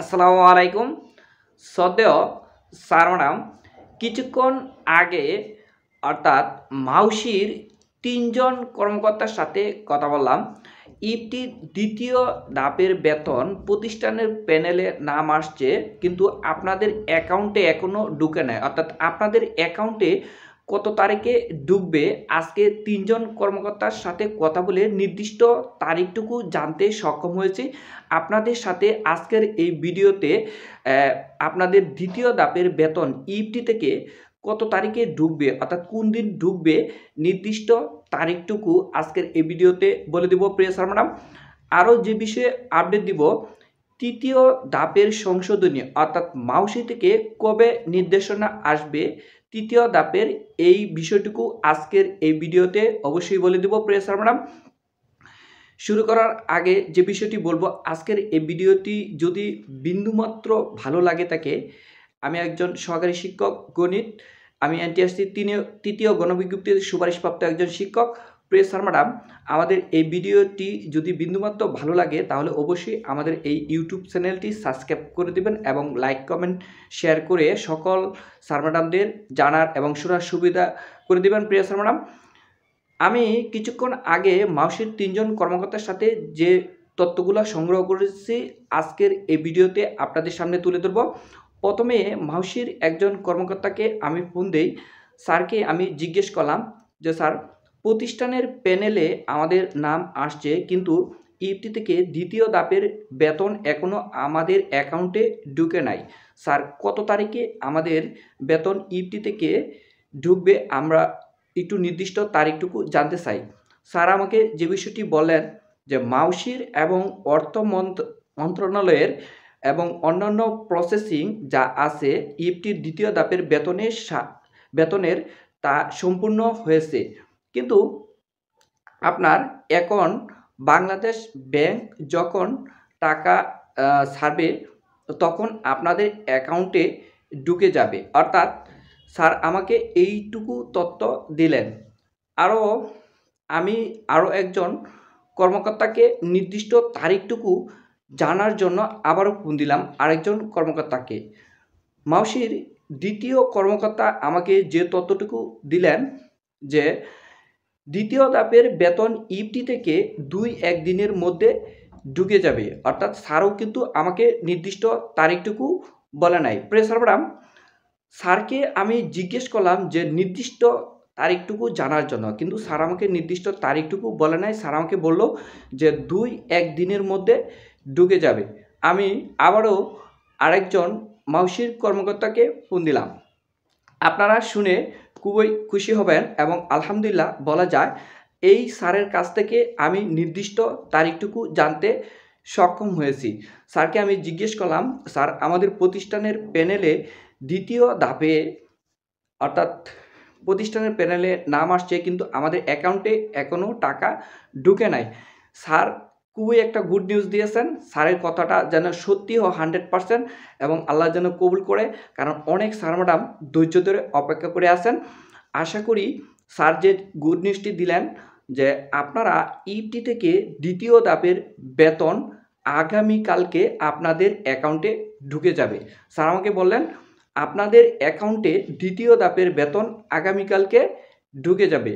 আসসালামু আলাইকুম। সদ্য স্যার ম্যাডাম কিছুক্ষণ আগে অর্থাৎ মাউসির ৩ জন কর্মকর্তার সাথে কথা বললাম। ইফটির দ্বিতীয় ধাপের বেতন প্রতিষ্ঠানের প্যানেলে নাম আসছে, কিন্তু আপনাদের অ্যাকাউন্টে এখনও ঢুকে নাই। অর্থাৎ আপনাদের অ্যাকাউন্টে কত তারিখে ঢুকবে, আজকে ৩ জন কর্মকর্তার সাথে কথা বলে নির্দিষ্ট তারিখটুকু জানতে সক্ষম হয়েছি। আপনাদের সাথে আজকের এই ভিডিওতে আপনাদের দ্বিতীয় ধাপের বেতন ইফটি থেকে কত তারিখে ঢুকবে, অর্থাৎ কোন দিন ঢুকবে, নির্দিষ্ট তারিখটুকু আজকের এই ভিডিওতে বলে দেব প্রিয় স্যার ম্যাডাম। আরও যে বিষয়ে আপডেট দিব, তৃতীয় ধাপের সংশোধনী অর্থাৎ মাউসি থেকে কবে নির্দেশনা আসবে তৃতীয় ধাপের, এই বিষয়টুকু আজকের এই ভিডিওতে অবশ্যই বলে দেব প্রিয় স্যার ম্যাডাম। শুরু করার আগে যে বিষয়টি বলবো, আজকের এই ভিডিওটি যদি বিন্দুমাত্র ভালো লাগে থাকে, আমি একজন সহকারী শিক্ষক গণিত, আমি এনটিআরসি তৃতীয় গণবিজ্ঞপ্তির সুপারিশপ্রাপ্ত একজন শিক্ষক। প্রিয় স্যার ম্যাডাম, আমাদের এই ভিডিওটি যদি বিন্দুমাত্র ভালো লাগে তাহলে অবশ্যই আমাদের এই ইউটিউব চ্যানেলটি সাবস্ক্রাইব করে দেবেন এবং লাইক কমেন্ট শেয়ার করে সকল স্যার ম্যাডামদের জানার এবং শোনার সুবিধা করে দেবেন। প্রিয় স্যার ম্যাডাম, আমি কিছুক্ষণ আগে মাউসির ৩ জন কর্মকর্তার সাথে যে তথ্যগুলো সংগ্রহ করেছি আজকের এই ভিডিওতে আপনাদের সামনে তুলে ধরব। প্রথমে মাউসির একজন কর্মকর্তাকে আমি ফোন দেই। স্যারকে আমি জিজ্ঞেস করলাম যে স্যার, প্রতিষ্ঠানের প্যানেলে আমাদের নাম আসছে, কিন্তু ইফটি থেকে দ্বিতীয় ধাপের বেতন এখনও আমাদের অ্যাকাউন্টে ঢুকে নাই। স্যার, কত তারিখে আমাদের বেতন ইফটি থেকে ঢুকবে, আমরা একটু নির্দিষ্ট তারিখটুকু জানতে চাই। স্যার আমাকে যে বিষয়টি বললেন যে মাউসির এবং অর্থ মন্ত্রণালয়ের এবং অন্যান্য প্রসেসিং যা আছে ইফটির দ্বিতীয় ধাপের বেতনের তা সম্পূর্ণ হয়েছে, কিন্তু আপনার এখন বাংলাদেশ ব্যাংক যখন টাকা ছাড়বে তখন আপনাদের অ্যাকাউন্টে ঢুকে যাবে। অর্থাৎ স্যার আমাকে এইটুকু তথ্য দিলেন। আমি আরও একজন কর্মকর্তাকে নির্দিষ্ট তারিখটুকু জানার জন্য আবারও ফোন দিলাম আরেকজন কর্মকর্তাকে। মাউসির দ্বিতীয় কর্মকর্তা আমাকে যে তথ্যটুকু দিলেন যে দ্বিতীয় ধাপের বেতন ইফটি থেকে ২-১ দিনের মধ্যে ঢুকে যাবে। অর্থাৎ স্যারও কিন্তু আমাকে নির্দিষ্ট তারিখটুকু বলে নাই। প্রিয় স্যার ম্যাডাম, স্যারকে আমি জিজ্ঞেস করলাম যে নির্দিষ্ট তারিখটুকু জানার জন্য, কিন্তু স্যার আমাকে নির্দিষ্ট তারিখটুকু বলে নাই। স্যার আমাকে বলল যে ২-১ দিনের মধ্যে ঢুকে যাবে। আমি আবারও আরেকজন মাউসির কর্মকর্তাকে ফোন দিলাম। আপনারা শুনে খুবই খুশি হবেন এবং আলহামদুলিল্লাহ বলা যায় এই স্যারের কাছ থেকে আমি নির্দিষ্ট তারিখটুকু জানতে সক্ষম হয়েছি। স্যারকে আমি জিজ্ঞেস করলাম, স্যার আমাদের প্রতিষ্ঠানের প্যানেলে দ্বিতীয় ধাপে অর্থাৎ প্রতিষ্ঠানের প্যানেলে নাম আসছে, কিন্তু আমাদের অ্যাকাউন্টে এখনও টাকা ঢুকে নাই। স্যার খুবই একটা গুড নিউজ দিয়েছেন। স্যারের কথাটা যেন সত্যি হয় 100% এবং আল্লাহ যেন কবুল করে, কারণ অনেক স্যার ম্যাডাম ধৈর্য ধরে অপেক্ষা করে আছেন। আশা করি স্যার যে গুড নিউজটি দিলেন যে আপনারা ইফটি থেকে দ্বিতীয় ধাপের বেতন আগামীকালকে আপনাদের অ্যাকাউন্টে ঢুকে যাবে। স্যার আমাকে বললেন আপনাদের অ্যাকাউন্টে দ্বিতীয় ধাপের বেতন আগামীকালকে ঢুকে যাবে।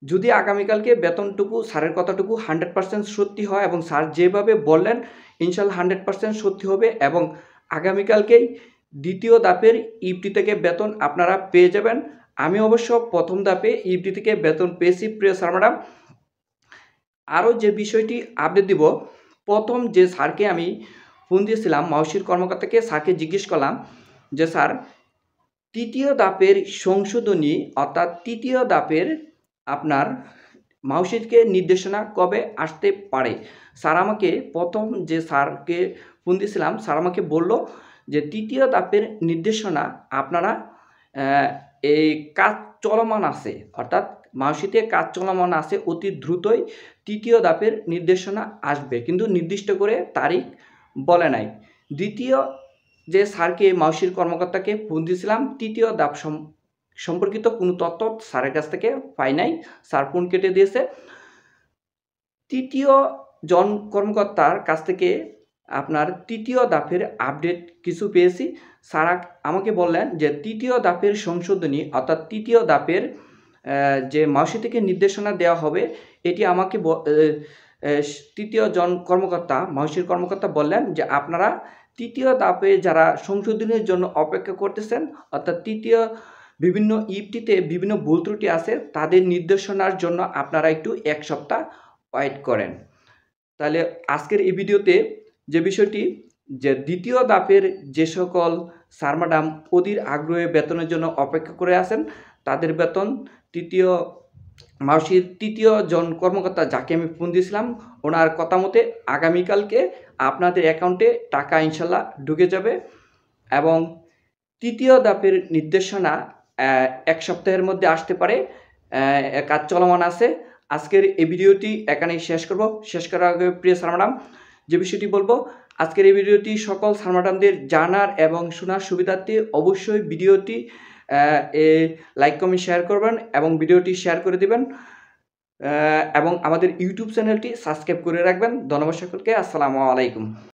যদি আগামীকালকে বেতনটুকু স্যারের কথাটুকু 100% সত্যি হয় এবং স্যার যেভাবে বললেন ইনশাল্লাহ 100% সত্যি হবে এবং আগামীকালকেই দ্বিতীয় ধাপের ইফটি থেকে বেতন আপনারা পেয়ে যাবেন। আমি অবশ্য প্রথম ধাপে ইফটি থেকে বেতন পেয়েছি। প্রিয় স্যার ম্যাডাম, আরও যে বিষয়টি আপডেট দিব, প্রথম যে স্যারকে আমি ফোন দিয়েছিলাম মাউসির কর্মকর্তাকে, স্যারকে জিজ্ঞেস করলাম যে স্যার তৃতীয় ধাপের সংশোধনী অর্থাৎ তৃতীয় ধাপের আপনার মাউসিকে নির্দেশনা কবে আসতে পারে। স্যার আমাকে প্রথম যে স্যারকে ফোন দিয়েছিলাম স্যার আমাকে বলল যে তৃতীয় ধাপের নির্দেশনা আপনারা এই কাজ চলমান আছে, অর্থাৎ মাউসিতে কাজ চলমান আছে, অতি দ্রুতই তৃতীয় ধাপের নির্দেশনা আসবে, কিন্তু নির্দিষ্ট করে তারিখ বলে নাই। দ্বিতীয় যে স্যারকে মাউসির কর্মকর্তাকে ফোন দিয়েছিলাম তৃতীয় ধাপ সম্পর্কিত কোনো তথ্য স্যারের কাছ থেকে পাই নাই, স্যার ফোন কেটে দিয়েছে। তৃতীয় জন কর্মকর্তার কাছ থেকে আপনার তৃতীয় ধাপের আপডেট কিছু পেয়েছি। স্যার আমাকে বললেন যে তৃতীয় ধাপের সংশোধনী অর্থাৎ তৃতীয় ধাপের যে মাউসি থেকে নির্দেশনা দেওয়া হবে এটি আমাকে তৃতীয় জন কর্মকর্তা মাউসির কর্মকর্তা বললেন যে আপনারা তৃতীয় ধাপে যারা সংশোধনের জন্য অপেক্ষা করতেছেন অর্থাৎ তৃতীয় বিভিন্ন ইপটিতে বিভিন্ন ভুল ত্রুটি আছে তাদের নির্দেশনার জন্য আপনারা একটু 1 সপ্তাহ ওয়েট করেন। তাহলে আজকের এই ভিডিওতে যে বিষয়টি যে দ্বিতীয় ধাপের যে সকল স্যার ম্যাডাম অধীর আগ্রহে বেতনের জন্য অপেক্ষা করে আছেন তাদের বেতন মাউসির তৃতীয় জন কর্মকর্তা যাকে আমি ফোন দিয়েছিলাম ওনার কথা মতে আগামীকালকে আপনাদের অ্যাকাউন্টে টাকা ইনশাল্লাহ ঢুকে যাবে এবং তৃতীয় ধাপের নির্দেশনা 1 সপ্তাহের মধ্যে আসতে পারে। কাজ চলমান আছে। আজকের এই ভিডিওটি এখানেই শেষ করব। শেষ করার আগে প্রিয় স্যার ম্যাডাম যে বিষয়টি বলবো আজকের এই ভিডিওটি সকল স্যার ম্যাডামদের জানার এবং শোনার সুবিধার্থে অবশ্যই ভিডিওটি লাইক কমেন্ট শেয়ার করবেন এবং ভিডিওটি শেয়ার করে দিবেন এবং আমাদের ইউটিউব চ্যানেলটি সাবস্ক্রাইব করে রাখবেন। ধন্যবাদ সকলকে। আসসালামু আলাইকুম।